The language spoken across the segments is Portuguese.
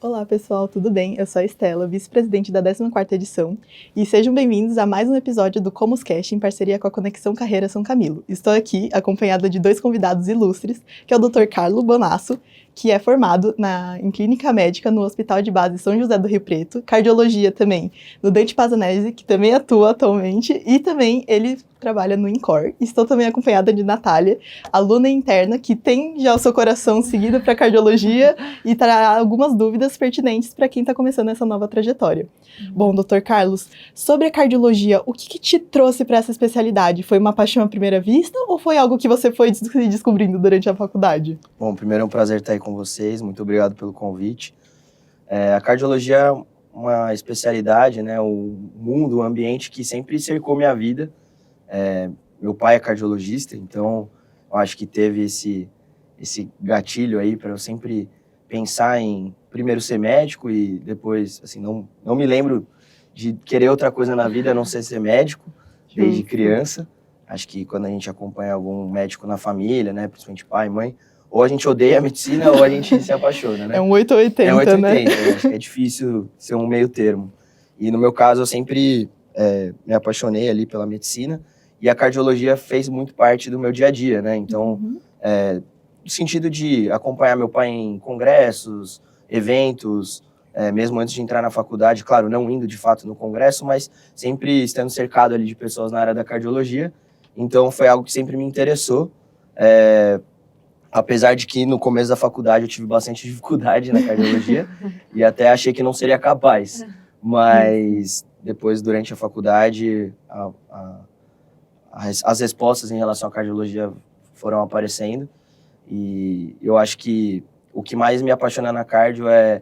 Olá pessoal, tudo bem? Eu sou a Estela, vice-presidente da 14ª edição, e sejam bem-vindos a mais um episódio do Comuscast em parceria com a Conexão Carreira São Camilo. Estou aqui acompanhada de dois convidados ilustres, que é o Dr. Carlo Bonasso, que é formado em Clínica Médica no Hospital de Base São José do Rio Preto, cardiologia também no Dante Pazanese, que também atua atualmente, e também ele trabalha no INCOR. Estou também acompanhada de Natália, aluna interna, que tem já o seu coração seguido para cardiologia e trará algumas dúvidas pertinentes para quem está começando essa nova trajetória. Bom, Dr. Carlos, sobre a cardiologia, o que te trouxe para essa especialidade? Foi uma paixão à primeira vista ou foi algo que você foi descobrindo durante a faculdade? Bom, primeiro é um prazer estar aí com vocês, muito obrigado pelo convite. A cardiologia é uma especialidade, né, o mundo, o ambiente que sempre cercou minha vida. Meu pai é cardiologista, então eu acho que teve esse gatilho aí para eu sempre pensar em primeiro ser médico e depois, assim, não me lembro de querer outra coisa na vida a não ser médico, desde criança. Acho que quando a gente acompanha algum médico na família, né, principalmente pai, mãe, ou a gente odeia a medicina ou a gente se apaixona, né? É um 880, é um 880, né? Acho que é difícil ser um meio termo. E no meu caso, eu sempre me apaixonei ali pela medicina e a cardiologia fez muito parte do meu dia a dia, né? Então, no sentido de acompanhar meu pai em congressos, eventos, mesmo antes de entrar na faculdade, claro, não indo de fato no congresso, mas sempre estando cercado ali de pessoas na área da cardiologia. Então, foi algo que sempre me interessou. Apesar de que no começo da faculdade eu tive bastante dificuldade na cardiologia e até achei que não seria capaz. Mas depois, durante a faculdade, as respostas em relação à cardiologia foram aparecendo. E eu acho que o que mais me apaixona na cardio é,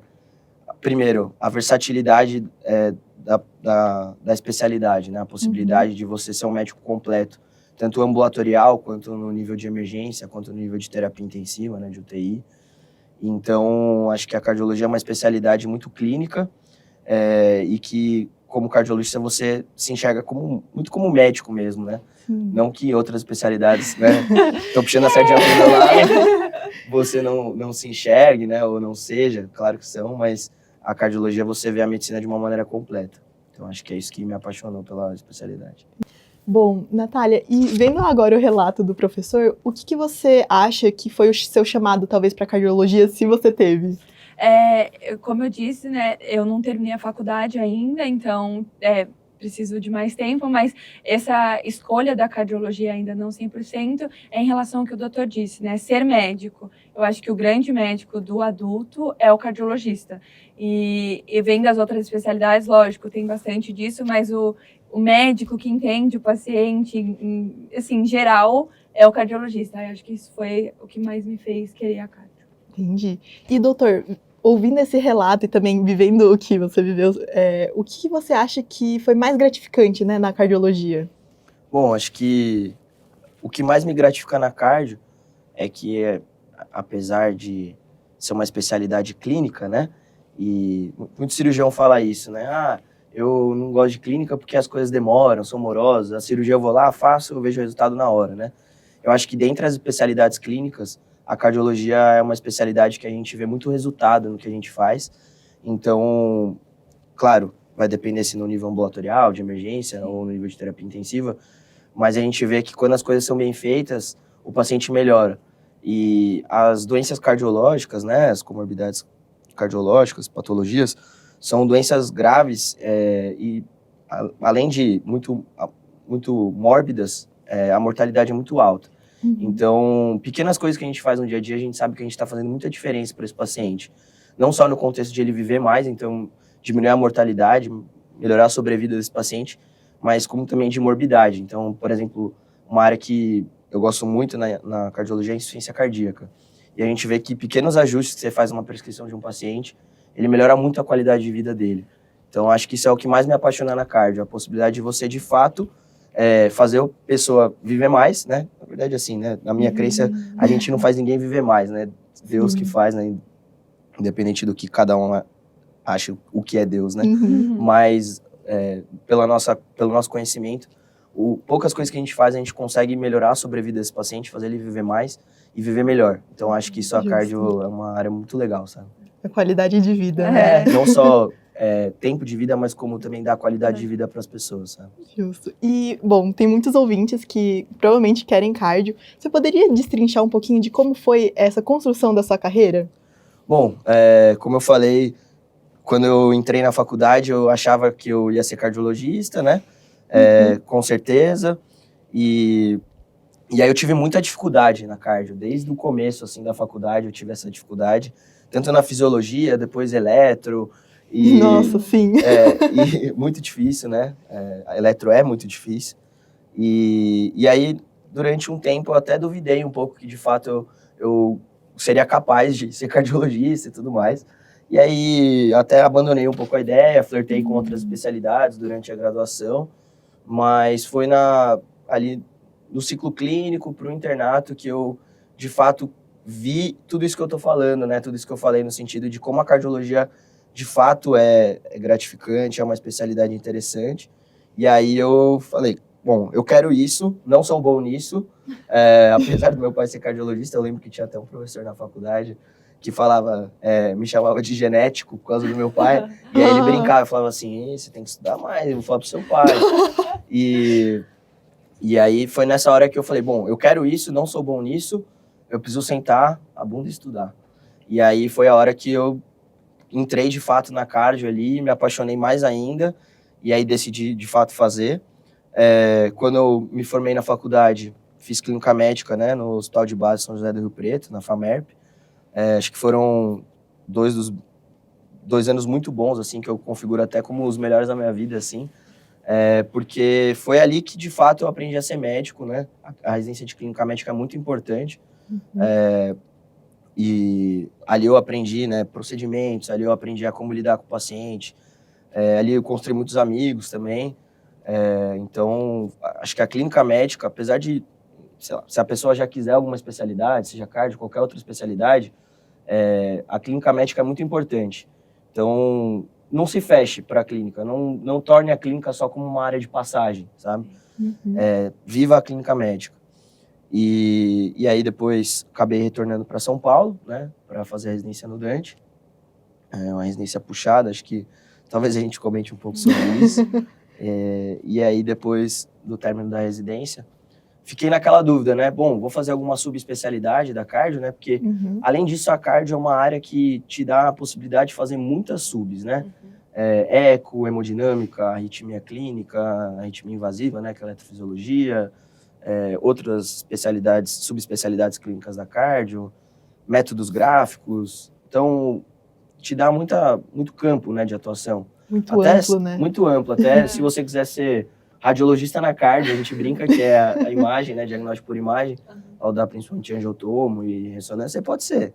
primeiro, a versatilidade da especialidade, né? A possibilidade de você ser um médico completo, tanto ambulatorial, quanto no nível de emergência, quanto no nível de terapia intensiva, né, de UTI. Então, acho que a cardiologia é uma especialidade muito clínica e que, como cardiologista, você se enxerga muito como médico mesmo, né? Não que outras especialidades, né, estão puxando a sardinha para o meu lado, você não se enxergue, né, ou não seja, claro que são, mas a cardiologia você vê a medicina de uma maneira completa. Então, acho que é isso que me apaixonou pela especialidade. Bom, Natália, e vendo agora o relato do professor, o que você acha que foi o seu chamado, talvez, para cardiologia, se você teve? Como eu disse, né, eu não terminei a faculdade ainda, então preciso de mais tempo, mas essa escolha da cardiologia ainda não 100% é em relação ao que o doutor disse, né, ser médico. Eu acho que o grande médico do adulto é o cardiologista. E vem das outras especialidades, lógico, tem bastante disso, mas o médico que entende o paciente, assim, em geral, é o cardiologista. Eu acho que isso foi o que mais me fez querer a cardio. Entendi. E, doutor, ouvindo esse relato e também vivendo o que você viveu, o que você acha que foi mais gratificante, né, na cardiologia? Bom, acho que o que mais me gratifica na cardio é que, apesar de ser uma especialidade clínica, né, e muito cirurgião fala isso, né, eu não gosto de clínica porque as coisas demoram, são morosas, a cirurgia eu vou lá, faço, eu vejo o resultado na hora, né. Eu acho que dentre as especialidades clínicas, a cardiologia é uma especialidade que a gente vê muito resultado no que a gente faz. Então, claro, vai depender se no nível ambulatorial, de emergência ou no nível de terapia intensiva, mas a gente vê que quando as coisas são bem feitas, o paciente melhora. E as doenças cardiológicas, né, as comorbidades cardiológicas, patologias, são doenças graves e, além de muito mórbidas, a mortalidade é muito alta. Então, pequenas coisas que a gente faz no dia a dia, a gente sabe que a gente está fazendo muita diferença para esse paciente. Não só no contexto de ele viver mais, então diminuir a mortalidade, melhorar a sobrevida desse paciente, mas como também de morbidade. Então, por exemplo, uma área que eu gosto muito na cardiologia é a insuficiência cardíaca. E a gente vê que pequenos ajustes que você faz numa prescrição de um paciente, ele melhora muito a qualidade de vida dele. Então, acho que isso é o que mais me apaixona na cardio, a possibilidade de você, de fato, fazer a pessoa viver mais, né? Na verdade, assim, né? Na minha crença, a gente não faz ninguém viver mais, né? Deus que faz, né? Independente do que cada um acha o que é Deus, né? Mas, pelo nosso conhecimento, poucas coisas que a gente faz, a gente consegue melhorar a sobrevida desse paciente, fazer ele viver mais e viver melhor. Então, acho que isso, a cardio é uma área muito legal, sabe? A qualidade de vida, né? Não só tempo de vida, mas como também dar qualidade de vida para as pessoas, sabe? Justo. E, bom, tem muitos ouvintes que provavelmente querem cardio. Você poderia destrinchar um pouquinho de como foi essa construção da sua carreira? Bom, como eu falei, quando eu entrei na faculdade, eu achava que eu ia ser cardiologista, né? Com certeza. E aí eu tive muita dificuldade na cardio. Desde o começo, assim, da faculdade, eu tive essa dificuldade. Tanto na fisiologia, depois eletro. Nossa, sim. E muito difícil, né? A eletro é muito difícil. E aí, durante um tempo, eu até duvidei um pouco que, de fato, eu seria capaz de ser cardiologista e tudo mais. E aí, até abandonei um pouco a ideia, flertei com outras especialidades durante a graduação, mas foi ali no ciclo clínico para o internato que eu, de fato, vi tudo isso que eu tô falando, né? Tudo isso que eu falei no sentido de como a cardiologia, de fato, é gratificante, é uma especialidade interessante. E aí eu falei, bom, eu quero isso, não sou bom nisso. Apesar do meu pai ser cardiologista, eu lembro que tinha até um professor na faculdade que falava, me chamava de genético por causa do meu pai. E aí ele brincava, falava assim, você tem que estudar mais, eu vou falar pro seu pai. E aí foi nessa hora que eu falei, bom, eu quero isso, não sou bom nisso, eu preciso sentar a bunda e estudar. E aí foi a hora que eu entrei de fato na cardio ali, me apaixonei mais ainda, e aí decidi de fato fazer. Quando eu me formei na faculdade, fiz clínica médica, né, no Hospital de Base São José do Rio Preto, na FAMERP. Acho que foram 2 anos muito bons, assim, que eu configuro até como os melhores da minha vida, assim, porque foi ali que, de fato, eu aprendi a ser médico, né? A residência de clínica médica é muito importante. E ali eu aprendi, né, procedimentos, ali eu aprendi a como lidar com o paciente, ali eu construí muitos amigos também. Então, acho que a clínica médica, apesar de, sei lá, se a pessoa já quiser alguma especialidade, seja cardio, qualquer outra especialidade, a clínica médica é muito importante. Então, não se feche para a clínica, não torne a clínica só como uma área de passagem, sabe? Viva a clínica médica. E aí depois acabei retornando para São Paulo, né, para fazer a residência no Dante. Uma residência puxada, acho que talvez a gente comente um pouco sobre isso. E aí depois do término da residência, fiquei naquela dúvida, né? Bom, vou fazer alguma subespecialidade da cardio, né? Porque, além disso, a cardio é uma área que te dá a possibilidade de fazer muitas subs, né? Eco, hemodinâmica, arritmia clínica, arritmia invasiva, né? Que é a eletrofisiologia, outras especialidades, subespecialidades clínicas da cardio, métodos gráficos. Então, te dá muito campo, né, de atuação. Muito amplo, né? Muito amplo. Até se você quiser ser radiologista na cardio, a gente brinca que é a imagem, né, diagnóstico por imagem, ao dar principalmente angiotomo e ressonância, você pode ser.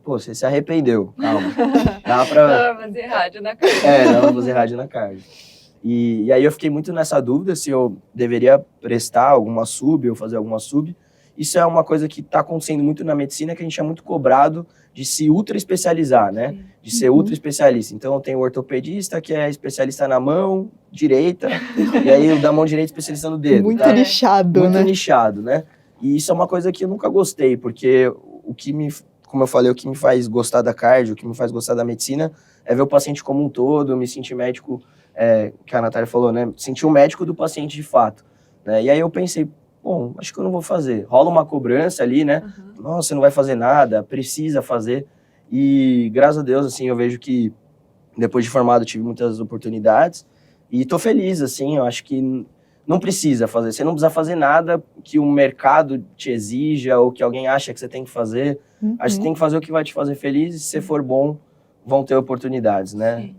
Você se arrependeu, calma. Dá pra fazer rádio na cardio. Dá pra fazer rádio na cardio. E aí eu fiquei muito nessa dúvida se eu deveria prestar alguma sub ou fazer alguma sub. Isso é uma coisa que está acontecendo muito na medicina, que a gente é muito cobrado de se ultra especializar, né? De ser ultra especialista. Então tem o ortopedista que é especialista na mão direita, e aí o da mão direita especialista no dedo. Muito nichado, né? Muito nichado, né? E isso é uma coisa que eu nunca gostei, porque como eu falei, o que me faz gostar da cardio, o que me faz gostar da medicina é ver o paciente como um todo, me sentir médico, que a Natália falou, né? Sentir um médico do paciente de fato, né? E aí eu pensei, bom, acho que eu não vou fazer. Rola uma cobrança ali, né? Nossa, você não vai fazer nada, precisa fazer. E graças a Deus, assim, eu vejo que depois de formado tive muitas oportunidades e tô feliz, assim, eu acho que não precisa fazer. Você não precisa fazer nada que o mercado te exija ou que alguém acha que você tem que fazer. Acho que você tem que fazer o que vai te fazer feliz e se você for bom, vão ter oportunidades, né?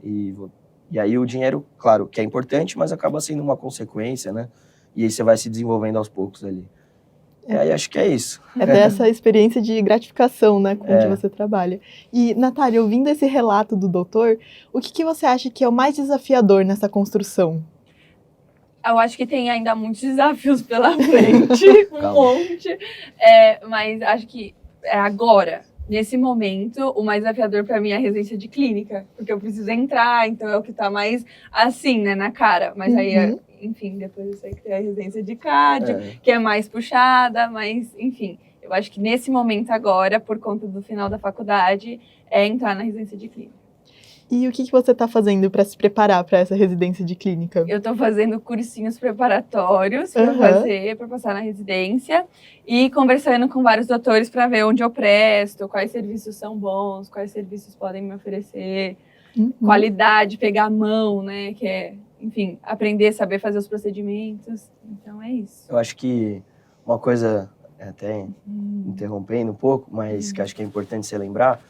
E aí o dinheiro, claro, que é importante, mas acaba sendo uma consequência, né? E aí você vai se desenvolvendo aos poucos ali. E aí acho que é isso. É ter essa experiência de gratificação, né, com o que você trabalha. E, Natália, ouvindo esse relato do doutor, o que você acha que é o mais desafiador nessa construção? Eu acho que tem ainda muitos desafios pela frente, um monte. Mas acho que agora, nesse momento, o mais desafiador para mim é a residência de clínica, porque eu preciso entrar, então é o que tá mais assim, né, na cara. Mas aí, enfim, depois eu sei que tem a residência de cardio, que é mais puxada, mas, enfim, eu acho que nesse momento agora, por conta do final da faculdade, é entrar na residência de clínica. E o que você está fazendo para se preparar para essa residência de clínica? Eu estou fazendo cursinhos preparatórios para fazer, para passar na residência, e conversando com vários doutores para ver onde eu presto, quais serviços são bons, quais serviços podem me oferecer, qualidade, pegar a mão, né, que é, enfim, aprender, saber fazer os procedimentos. Então é isso. Eu acho que uma coisa, até interrompendo um pouco, mas que acho que é importante você lembrar,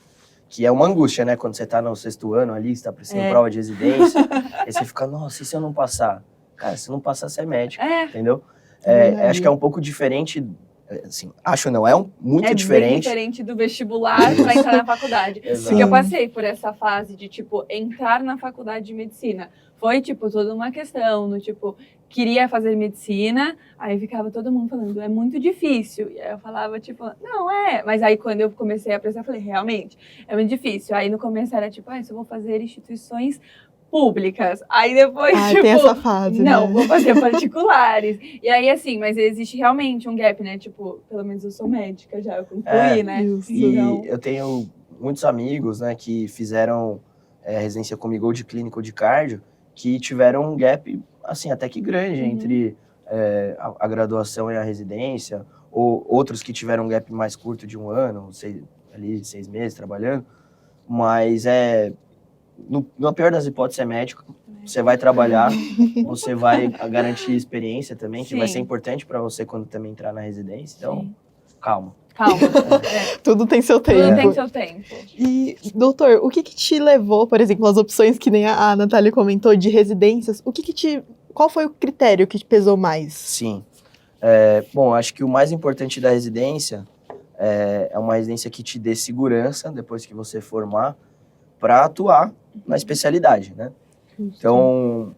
que é uma angústia, né? Quando você tá no 6º ano ali, você tá prestando prova de residência, aí você fica, nossa, e se eu não passar? Cara, se não passar, você é médico, entendeu? Acho que é um pouco diferente, assim, acho não, muito diferente. Bem diferente do vestibular para entrar na faculdade. Porque eu passei por essa fase de, tipo, entrar na faculdade de medicina. Foi, tipo, toda uma questão, no tipo, queria fazer medicina, aí ficava todo mundo falando, é muito difícil. E aí eu falava, tipo, não é. Mas aí quando eu comecei a prestar, eu falei, realmente, é muito difícil. Aí no começo era tipo, só vou fazer instituições públicas. Aí depois, tipo, tem essa fase, não, né? vou fazer particulares. E aí, assim, mas existe realmente um gap, né? Tipo, pelo menos eu sou médica já, eu concluí, né? Então... E eu tenho muitos amigos, né, que fizeram residência comigo ou de clínica ou de cardio, que tiveram um gap, assim, até que grande entre a graduação e a residência, ou outros que tiveram um gap mais curto de 1 ano, 6 meses trabalhando, mas na pior das hipóteses é médico, você vai trabalhar, você vai garantir experiência também, que vai ser importante para você quando também entrar na residência, então calma. Tudo tem seu tempo. Tudo tem seu tempo. E, doutor, o que te levou, por exemplo, as opções que nem a Natália comentou de residências, qual foi o critério que te pesou mais? Sim. Bom, acho que o mais importante da residência é uma residência que te dê segurança, depois que você formar, para atuar na especialidade, né? Então,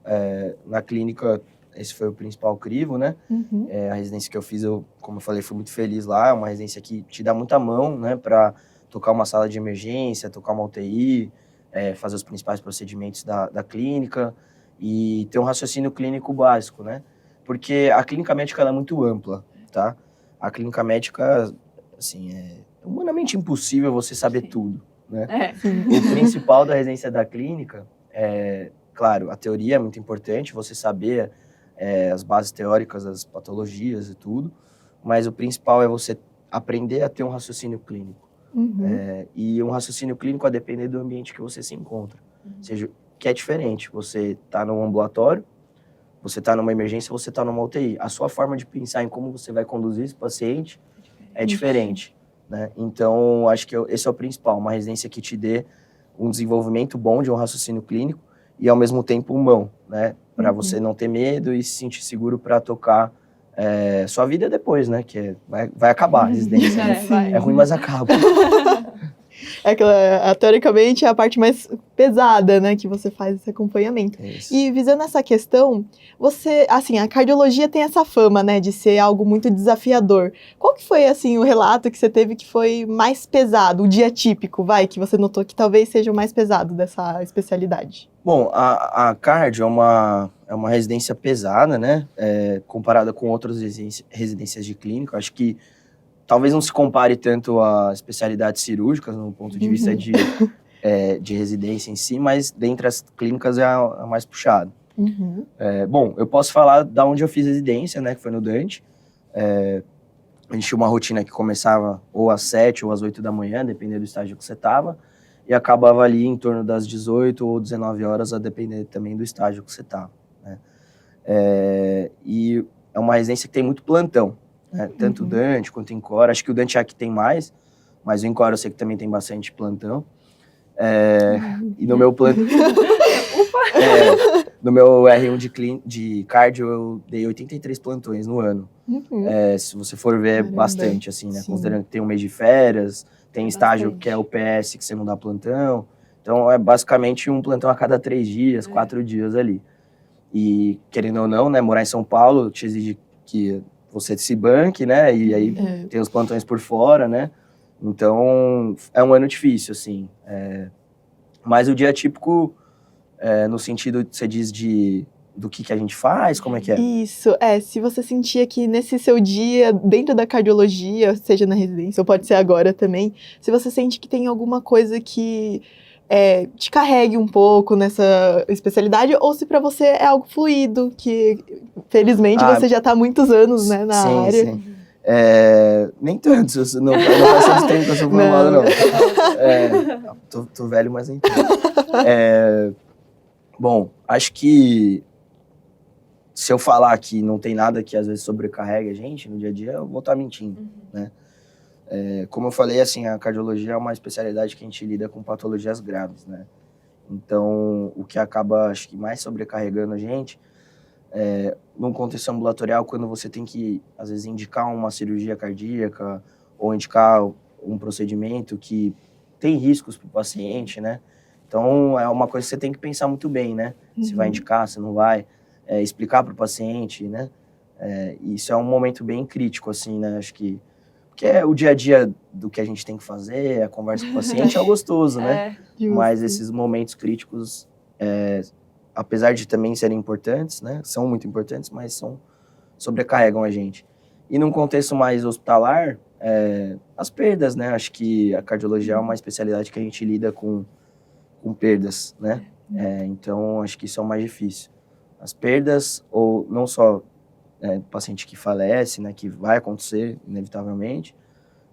na clínica, esse foi o principal crivo, né? A residência que eu fiz, como eu falei, fui muito feliz lá. É uma residência que te dá muita mão, né? Para tocar uma sala de emergência, tocar uma UTI, fazer os principais procedimentos da clínica e ter um raciocínio clínico básico, né? Porque a clínica médica ela é muito ampla, tá? A clínica médica, assim, é humanamente impossível você saber tudo, né? O principal da residência da clínica claro, a teoria é muito importante, você saber as bases teóricas das patologias e tudo, mas o principal é você aprender a ter um raciocínio clínico. E um raciocínio clínico a depender do ambiente que você se encontra. Ou seja, que é diferente, você está num ambulatório, você está numa emergência, você está numa UTI. A sua forma de pensar em como você vai conduzir esse paciente é diferente, né? Então, acho que esse é o principal, uma residência que te dê um desenvolvimento bom de um raciocínio clínico e, ao mesmo tempo, mão, né? Para você não ter medo e se sentir seguro para tocar sua vida depois, né? Que vai acabar a residência. É ruim, mas acaba. Teoricamente, é a parte mais pesada, né? Que você faz esse acompanhamento. E visando essa questão, a cardiologia tem essa fama, né? De ser algo muito desafiador. Qual que foi, assim, o relato que você teve que foi mais pesado? O dia típico, que você notou que talvez seja o mais pesado dessa especialidade? Bom, a cardio é uma residência pesada, né? Comparada com outras residências de clínica. Acho que talvez não se compare tanto a especialidades cirúrgicas, no ponto de vista de residência em si, mas dentre as clínicas é a mais puxada. Bom, eu posso falar da onde eu fiz residência, né? Que foi no Dante. A gente tinha uma rotina que começava ou às 7 ou às 8 da manhã, dependendo do estágio que você estava, e acabava ali em torno das 18 ou 19 horas, a depender também do estágio que você estava, né? E é uma residência que tem muito plantão, né? Tanto o Dante quanto o Incor. Acho que o Dante aqui tem mais, mas o Incor eu sei que também tem bastante plantão. E no meu plantão... no meu R1 de cardio, eu dei 83 plantões no ano. Se você for ver, é bastante, assim, né? Sim. Considerando que tem um mês de férias, tem estágio que é o PS, que você não dá plantão. Então, é basicamente um plantão a cada 3 dias, 4 dias ali. E, querendo ou não, né, morar em São Paulo te exige que você se banque, né? E aí tem os plantões por fora, né? Então, é um ano difícil, assim. Mas o dia típico, no sentido, você diz do que a gente faz, como é que é? Isso, se você sentia que nesse seu dia, dentro da cardiologia, seja na residência, ou pode ser agora também, se você sente que tem alguma coisa que te carregue um pouco nessa especialidade, ou se para você é algo fluido, que felizmente você já está há muitos anos, né, na área. Sim. Nem tanto, não faz tanto tempo que eu sou formado, não. Tô velho, mas nem tanto. Bom, acho que se eu falar que não tem nada que às vezes sobrecarrega a gente no dia a dia, eu vou estar mentindo, né? Como eu falei, assim, a cardiologia é uma especialidade que a gente lida com patologias graves, né? Então, o que acaba, acho que mais sobrecarregando a gente num contexto ambulatorial, quando você tem que, às vezes, indicar uma cirurgia cardíaca ou indicar um procedimento que tem riscos para o paciente, né? Então, é uma coisa que você tem que pensar muito bem, né? Se vai indicar, se não vai, explicar para o paciente, né? Isso é um momento bem crítico, assim, né? Acho que porque o dia a dia do que a gente tem que fazer, a conversa com o paciente é gostoso, né? Mas esses momentos críticos, apesar de também serem importantes, né? São muito importantes, mas sobrecarregam a gente. E num contexto mais hospitalar, as perdas, né? Acho que a cardiologia é uma especialidade que a gente lida com perdas, né? Então, acho que isso é o mais difícil. As perdas, ou não só paciente que falece, né, que vai acontecer inevitavelmente,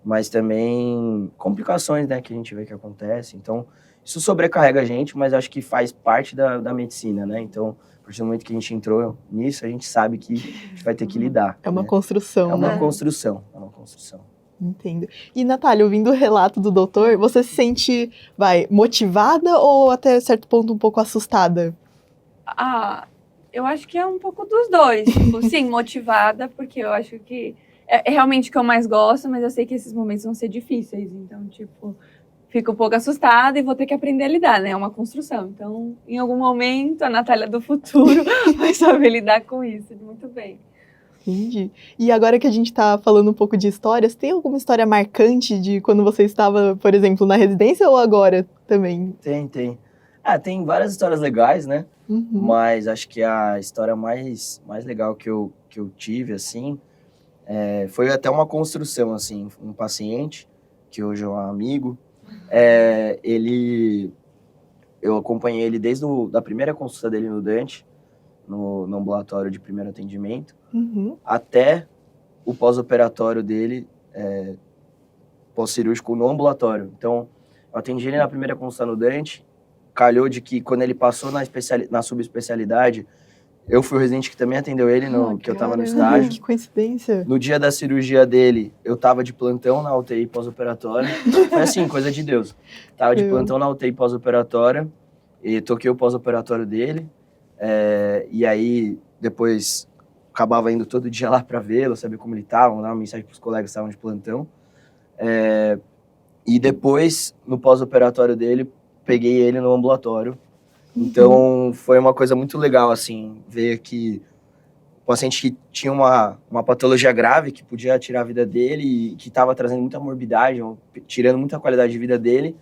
mas também complicações, né, que a gente vê que acontecem. Então, isso sobrecarrega a gente, mas acho que faz parte da medicina, né? Então, a partir do momento que a gente entrou nisso, a gente sabe que a gente vai ter que lidar. É uma construção, né? É uma né? construção. Entendo. E, Natália, ouvindo o relato do doutor, você se sente, motivada ou até certo ponto um pouco assustada? Eu acho que é um pouco dos dois. Tipo, sim, motivada, porque eu acho que é realmente o que eu mais gosto, mas eu sei que esses momentos vão ser difíceis. Então, tipo, fico um pouco assustada e vou ter que aprender a lidar, né? É uma construção. Então, em algum momento, a Natália do futuro vai saber lidar com isso muito bem. Entendi. E agora que a gente está falando um pouco de histórias, tem alguma história marcante de quando você estava, por exemplo, na residência ou agora também? Tem. Tem várias histórias legais, né? Mas acho que a história mais legal que eu tive, assim, foi até uma construção, assim, um paciente, que hoje é um amigo, eu acompanhei ele desde a primeira consulta dele no Dante, no ambulatório de primeiro atendimento, até o pós-operatório dele, pós-cirúrgico no ambulatório. Então, eu atendi ele na primeira consulta no Dante, calhou de que quando ele passou na subespecialidade, eu fui o residente que também atendeu ele, que eu estava no estágio. Que coincidência. No dia da cirurgia dele, eu estava de plantão na UTI pós-operatória. Foi assim, coisa de Deus. Tava de plantão na UTI pós-operatória e toquei o pós-operatório dele. E aí, depois, acabava indo todo dia lá para vê-lo, saber como ele estava, mandar uma mensagem para os colegas que estavam de plantão. E depois, no pós-operatório dele, peguei ele no ambulatório. Então, foi uma coisa muito legal, assim, ver que o paciente que tinha uma patologia grave, que podia tirar a vida dele e que estava trazendo muita morbidade, tirando muita qualidade de vida dele,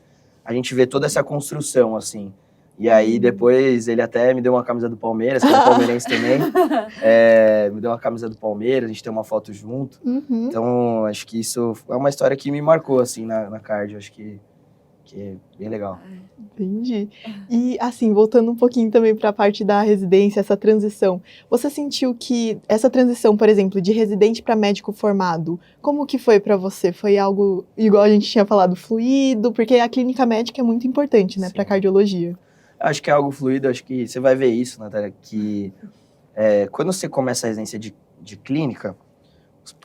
a gente vê toda essa construção, assim. E aí, depois, ele até me deu uma camisa do Palmeiras, que é palmeirense também. Me deu uma camisa do Palmeiras, a gente tem uma foto junto. Então, acho que isso é uma história que me marcou, assim, na cardio. Acho que é bem legal. Entendi. E, assim, voltando um pouquinho também para a parte da residência, essa transição, você sentiu que essa transição, por exemplo, de residente para médico formado, como que foi para você? Foi algo, igual a gente tinha falado, fluido? Porque a clínica médica é muito importante, né, para cardiologia. Acho que é algo fluido, acho que você vai ver isso, Natália, que quando você começa a residência de clínica,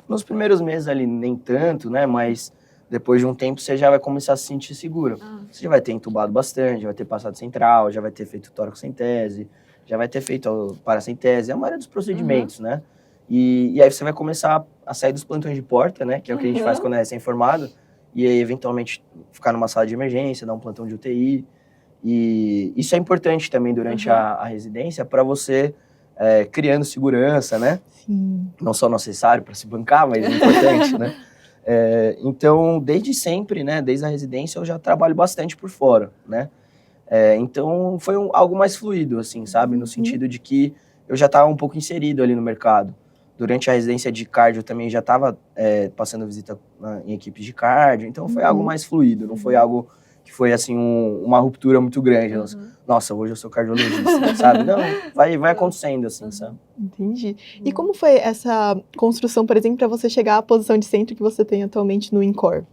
nos primeiros meses ali nem tanto, né, mas depois de um tempo você já vai começar a se sentir segura. Você já vai ter entubado bastante, já vai ter passado central, já vai ter feito tórax-centese, já vai ter feito paracentese, a maioria dos procedimentos, né? E aí você vai começar a sair dos plantões de porta, né, que é o que a gente faz quando é recém-formado, e aí eventualmente ficar numa sala de emergência, dar um plantão de UTI. E isso é importante também durante a residência para você criando segurança, né? Sim. Não só necessário para se bancar, mas é importante, né? Então, desde sempre, né, desde a residência, eu já trabalho bastante por fora, né? Então, foi algo mais fluido, assim, sabe? No sentido de que eu já estava um pouco inserido ali no mercado. Durante a residência de cardio, eu também já estava passando visita em equipes de cardio. Então, foi algo mais fluido, não foi algo que foi, assim, uma ruptura muito grande. Nossa, hoje eu sou cardiologista, sabe? Não, vai acontecendo, assim, sabe? Entendi. E como foi essa construção, por exemplo, para você chegar à posição de centro que você tem atualmente no INCOR?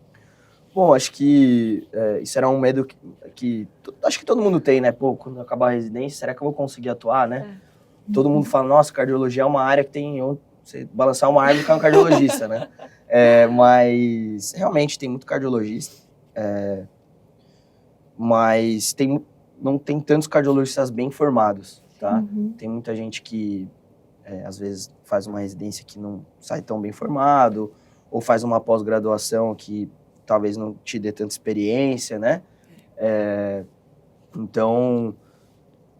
Bom, acho que isso era um medo que acho que todo mundo tem, né? Pô, quando acabar a residência, será que eu vou conseguir atuar, né? Todo mundo fala, nossa, cardiologia é uma área que tem... Você balançar uma árvore e cai um cardiologista, né? Mas realmente tem muito cardiologista. Mas não tem tantos cardiologistas bem formados, tá? Tem muita gente que, às vezes, faz uma residência que não sai tão bem formado, ou faz uma pós-graduação que talvez não te dê tanta experiência, né? Então,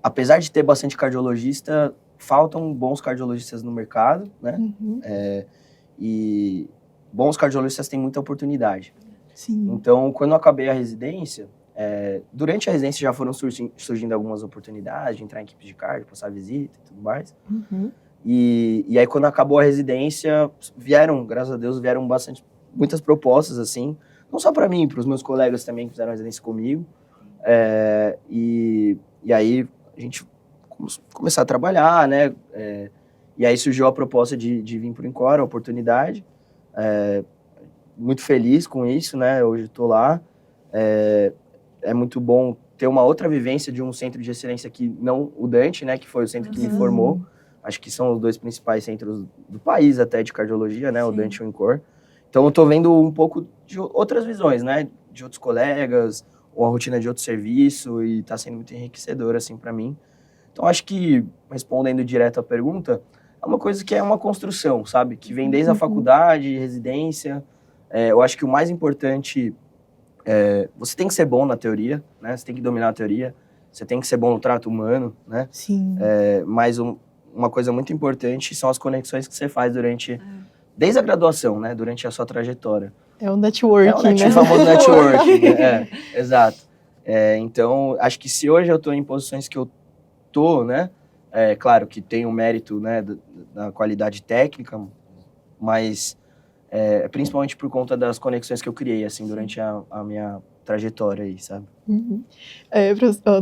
apesar de ter bastante cardiologista, faltam bons cardiologistas no mercado, né? E bons cardiologistas têm muita oportunidade. Sim. Então, quando eu acabei a residência, durante a residência já foram surgindo algumas oportunidades de entrar em equipe de cardio, passar visita e tudo mais. E aí, quando acabou a residência, graças a Deus, vieram muitas propostas, assim, não só para mim, para os meus colegas também que fizeram residência comigo. E aí, a gente começar a trabalhar, né? E aí surgiu a proposta de vir para o INCOR, a oportunidade. Muito feliz com isso, né? Hoje estou lá. É muito bom ter uma outra vivência de um centro de excelência que não o Dante, né? Que foi o centro que me formou. Acho que são os dois principais centros do país até de cardiologia, né? Sim. O Dante e o INCOR. Então eu estou vendo um pouco de outras visões, né? De outros colegas, ou a rotina de outro serviço, e está sendo muito enriquecedor, assim, para mim. Então acho que, respondendo direto à pergunta, é uma coisa que é uma construção, sabe? Que vem desde a faculdade, residência. Eu acho que o mais importante você tem que ser bom na teoria, né? Você tem que dominar a teoria, você tem que ser bom no trato humano, né? Sim. Mas uma coisa muito importante são as conexões que você faz desde a graduação, né? Durante a sua trajetória. É o networking, né? O famoso networking, né? Exato. Então, acho que se hoje eu estou em posições que eu tô, né? Claro que tem o mérito, né, da qualidade técnica, mas principalmente por conta das conexões que eu criei, assim, durante a minha trajetória aí, sabe?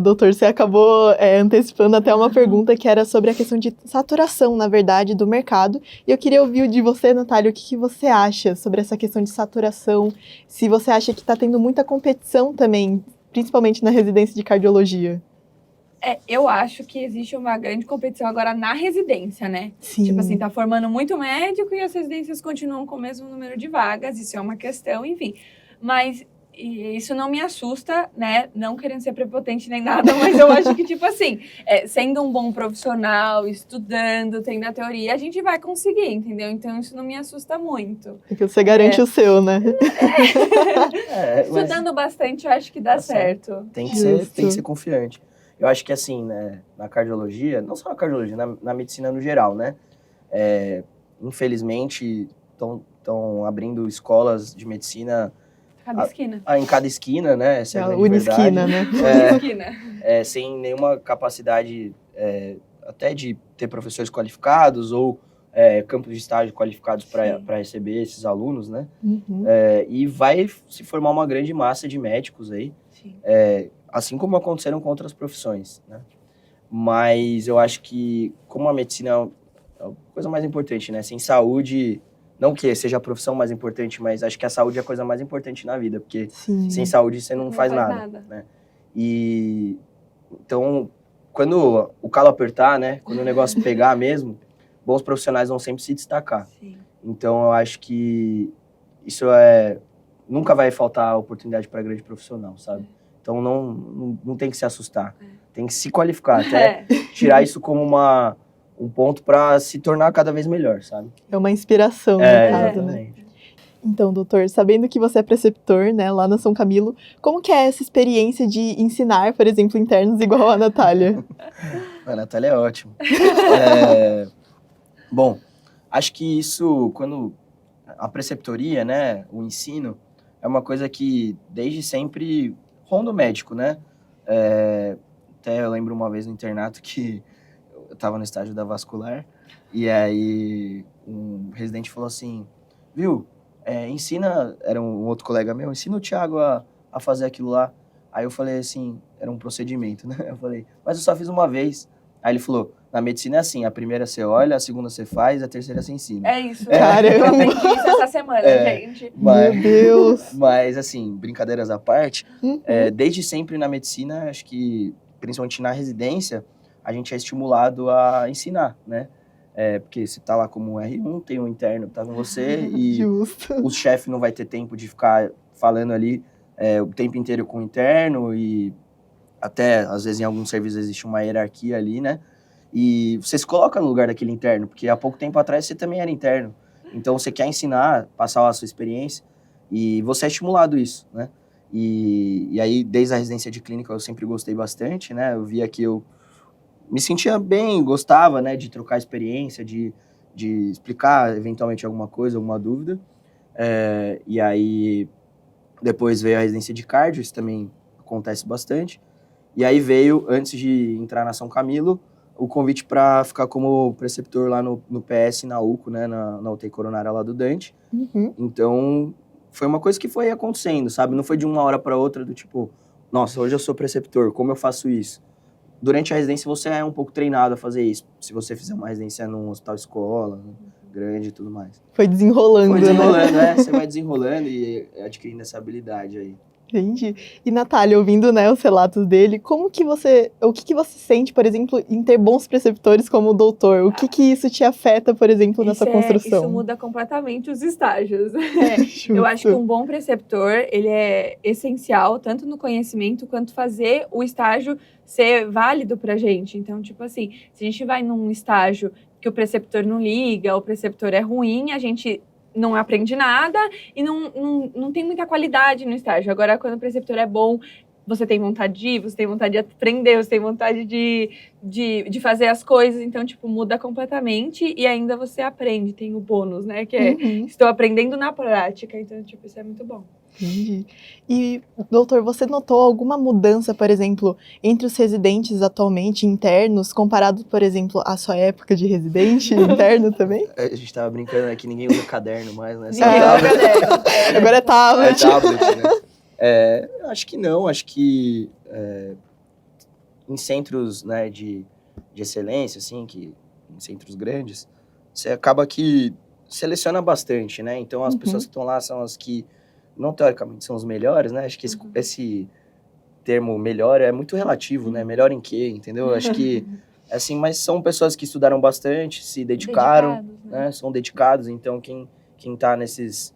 Doutor, você acabou antecipando até uma pergunta que era sobre a questão de saturação, na verdade, do mercado. E eu queria ouvir de você, Natália, o que você acha sobre essa questão de saturação, se você acha que está tendo muita competição também, principalmente na residência de cardiologia. Eu acho que existe uma grande competição agora na residência, né? Sim. Tipo assim, tá formando muito médico e as residências continuam com o mesmo número de vagas, isso é uma questão, enfim. Mas isso não me assusta, né? Não querendo ser prepotente nem nada, mas eu acho que, tipo assim, sendo um bom profissional, estudando, tendo a teoria, a gente vai conseguir, entendeu? Então isso não me assusta muito. Porque você garante o seu, né? Estudando bastante, eu acho que dá certo. Tem que ser confiante. Eu acho que, assim, né, na cardiologia, não só na cardiologia, na medicina no geral, né? Infelizmente, estão abrindo escolas de medicina Cada esquina. Em cada esquina, né? Essa é a Unisquina, né? Sem nenhuma capacidade até de ter professores qualificados ou campos de estágio qualificados para receber esses alunos, né? E vai se formar uma grande massa de médicos aí. Sim. Assim como aconteceram com outras profissões, né? Mas eu acho que, como a medicina é a coisa mais importante, né? Sem saúde, não que seja a profissão mais importante, mas acho que a saúde é a coisa mais importante na vida, porque sem saúde você não faz nada, né? E então, quando o calo apertar, né? Quando o negócio pegar mesmo, bons profissionais vão sempre se destacar. Sim. Então, eu acho que isso nunca vai faltar oportunidade para grande profissional, sabe? Então, não tem que se assustar. Tem que se qualificar, até tirar isso como um ponto para se tornar cada vez melhor, sabe? É uma inspiração, no caso, exatamente. Né? Então, doutor, sabendo que você é preceptor, né, lá na São Camilo, como que é essa experiência de ensinar, por exemplo, internos igual a Natália? A Natália é ótima. Bom, acho que isso, quando a preceptoria, né, o ensino, é uma coisa que desde sempre ronda o médico, né? Até eu lembro uma vez no internato que eu estava no estágio da vascular, e aí um residente falou assim, viu, ensina, era um outro colega meu, ensina o Thiago a fazer aquilo lá. Aí eu falei assim, era um procedimento, né? Eu falei, mas eu só fiz uma vez. Aí ele falou, na medicina é assim, a primeira você olha, a segunda você faz, a terceira você ensina. É isso. Caramba. Eu aprendi isso essa semana, gente. Meu Deus. Mas, assim, brincadeiras à parte, Uhum. desde sempre na medicina, acho que, principalmente na residência, a gente é estimulado a ensinar, né? Porque você tá lá como R1, tem um interno que tá com você e Justo. o chefe não vai ter tempo de ficar falando ali o tempo inteiro com o interno e até, às vezes, em alguns serviços existe uma hierarquia ali, né? E você se coloca no lugar daquele interno, porque há pouco tempo atrás você também era interno. Então, você quer ensinar, passar a sua experiência, e você é estimulado isso, né? E aí, desde a residência de clínica, eu sempre gostei bastante, né? Eu via que eu me sentia bem, gostava, né? De trocar experiência, de explicar, eventualmente, alguma coisa, alguma dúvida. E aí, depois veio a residência de cardio, isso também acontece bastante. E aí veio, antes de entrar na São Camilo, o convite para ficar como preceptor lá no PS, na UCO, né, na UTI coronária lá do Dante. Uhum. Então, foi uma coisa que foi acontecendo, sabe? Não foi de uma hora para outra do tipo, nossa, hoje eu sou preceptor, como eu faço isso? Durante a residência você é um pouco treinado a fazer isso. Se você fizer uma residência num hospital escola, né, grande e tudo mais. Foi desenrolando, Foi desenrolando, né? Você vai desenrolando e adquirindo essa habilidade aí. Entendi. E Natália, ouvindo, né, os relatos dele, o que que você sente, por exemplo, em ter bons preceptores como o doutor? O que isso te afeta, por exemplo, nessa construção? Isso muda completamente os estágios. Justo. Eu acho que um bom preceptor, ele é essencial, tanto no conhecimento, quanto fazer o estágio ser válido pra gente. Então, tipo assim, se a gente vai num estágio que o preceptor não liga, o preceptor é ruim, a gente não aprende nada e não tem muita qualidade no estágio. Agora, quando o preceptor é bom, você tem vontade de ir, você tem vontade de aprender, você tem vontade de fazer as coisas. Então, tipo, muda completamente e ainda você aprende. Tem o bônus, né? Que é, estou aprendendo na prática. Então, tipo, isso é muito bom. Entendi. E, doutor, você notou alguma mudança, por exemplo, entre os residentes atualmente internos, comparado, por exemplo, à sua época de residente interno também? A gente tava brincando, né, que ninguém usa caderno mais, né? Ninguém usa caderno. Agora é tablet. né? Acho que não, acho que em centros, né, de excelência, assim, em centros grandes, você acaba que seleciona bastante, né? Então, as pessoas que estão lá são as que, não teoricamente, são os melhores, né? Acho que esse termo melhor é muito relativo, né? Melhor em quê, entendeu? Acho que, assim, mas são pessoas que estudaram bastante, se dedicaram, né? São dedicados, então quem tá nesses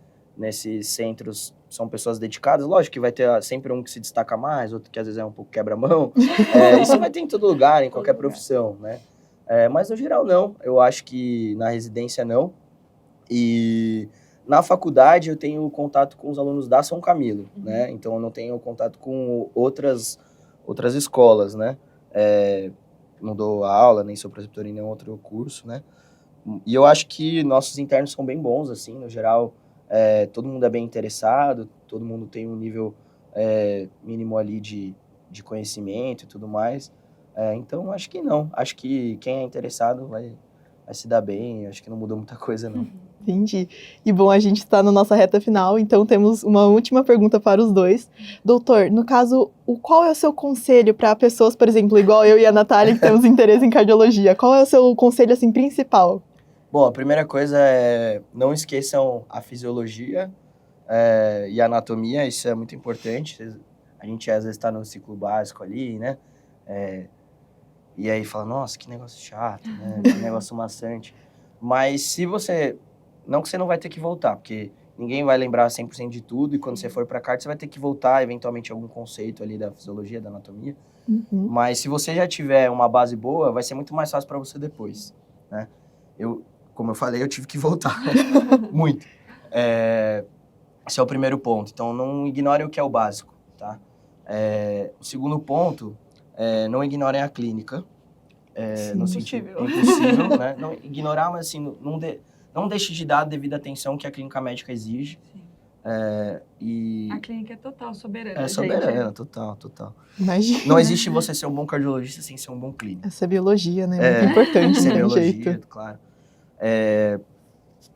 centros são pessoas dedicadas. Lógico que vai ter sempre um que se destaca mais, outro que às vezes é um pouco quebra-mão. Isso vai ter em todo lugar, em qualquer profissão, né? Mas no geral não, eu acho que na residência não. E na faculdade eu tenho contato com os alunos da São Camilo, né? Então eu não tenho contato com outras escolas, né? Não dou aula, nem sou preceptor em nenhum outro curso, né? E eu acho que nossos internos são bem bons, assim, no geral, todo mundo é bem interessado, todo mundo tem um nível mínimo ali de conhecimento e tudo mais. Então, acho que não. Acho que quem é interessado vai se dar bem, acho que não mudou muita coisa, não. Entendi. E bom, a gente está na nossa reta final, então temos uma última pergunta para os dois. Doutor, no caso, qual é o seu conselho para pessoas, por exemplo, igual eu e a Natália, que temos interesse em cardiologia? Qual é o seu conselho, assim, principal? Bom, a primeira coisa é não esqueçam a fisiologia e a anatomia, isso é muito importante. A gente às vezes está no ciclo básico ali, né? E aí fala, nossa, que negócio chato, né? Que negócio maçante. Mas se você... Não que você não vai ter que voltar, porque ninguém vai lembrar 100% de tudo, e quando você for para cardio, você vai ter que voltar, eventualmente, algum conceito ali da fisiologia, da anatomia. Mas se você já tiver uma base boa, vai ser muito mais fácil para você depois, né? Como eu falei, eu tive que voltar. Muito. Esse é o primeiro ponto. Então, não ignorem o que é o básico, tá? O segundo ponto, não ignorem a clínica. Sim, no sentido impossível, né? Não ignorar, mas assim, não não deixe de dar a devida atenção que a clínica médica exige. Sim. E A clínica é total soberana, é gente. soberana, total. Imagina. Não existe você ser um bom cardiologista sem ser um bom clínico. Essa é biologia, né? Muito importante, Essa é não tem biologia, jeito. claro.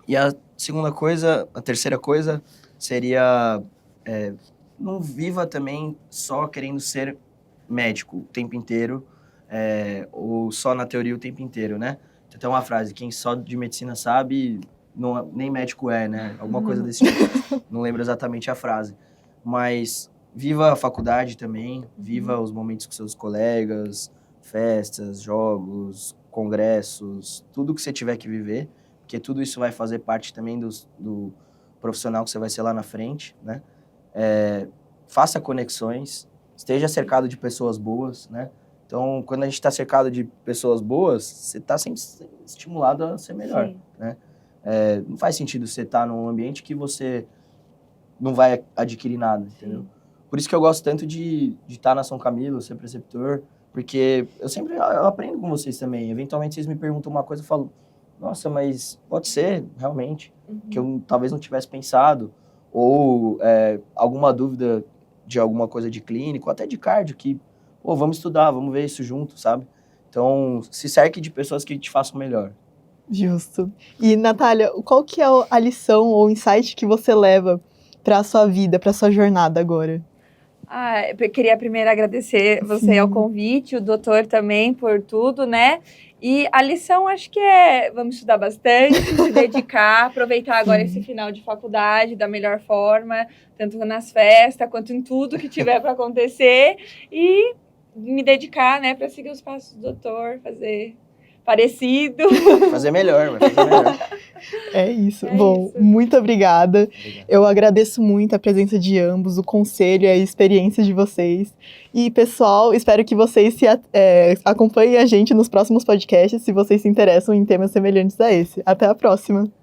E a terceira coisa seria não viva também só querendo ser médico o tempo inteiro, ou só na teoria o tempo inteiro, né? Tem uma frase, quem só de medicina sabe, nem médico é, né? Alguma coisa desse tipo. Não lembro exatamente a frase. Mas viva a faculdade também, viva os momentos com seus colegas, festas, jogos, congressos, tudo que você tiver que viver, porque tudo isso vai fazer parte também do profissional que você vai ser lá na frente, né? Faça conexões, esteja cercado de pessoas boas, né? Então, quando a gente está cercado de pessoas boas, você está sempre estimulado a ser melhor, Sim. né? Não faz sentido você estar num ambiente que você não vai adquirir nada, entendeu? Sim. Por isso que eu gosto tanto de estar na São Camilo, ser preceptor, porque eu aprendo com vocês também. Eventualmente vocês me perguntam uma coisa, eu falo, nossa, mas pode ser, realmente, que eu talvez não tivesse pensado, ou alguma dúvida de alguma coisa de clínico, até de cardio, que, pô, vamos estudar, vamos ver isso junto, sabe? Então, se cerque de pessoas que te façam melhor. Justo. E, Natália, qual que é a lição ou insight que você leva para a sua vida, para a sua jornada agora? Eu queria primeiro agradecer você ao convite, o doutor também por tudo, né? E a lição acho que vamos estudar bastante, se dedicar, aproveitar agora esse final de faculdade da melhor forma, tanto nas festas quanto em tudo que tiver para acontecer e me dedicar, né, para seguir os passos do doutor, fazer parecido. Fazer melhor, mas fazer melhor. É isso. Bom, muito obrigada. Obrigado. Eu agradeço muito a presença de ambos, o conselho e a experiência de vocês. E, pessoal, espero que vocês acompanhem a gente nos próximos podcasts, se vocês se interessam em temas semelhantes a esse. Até a próxima!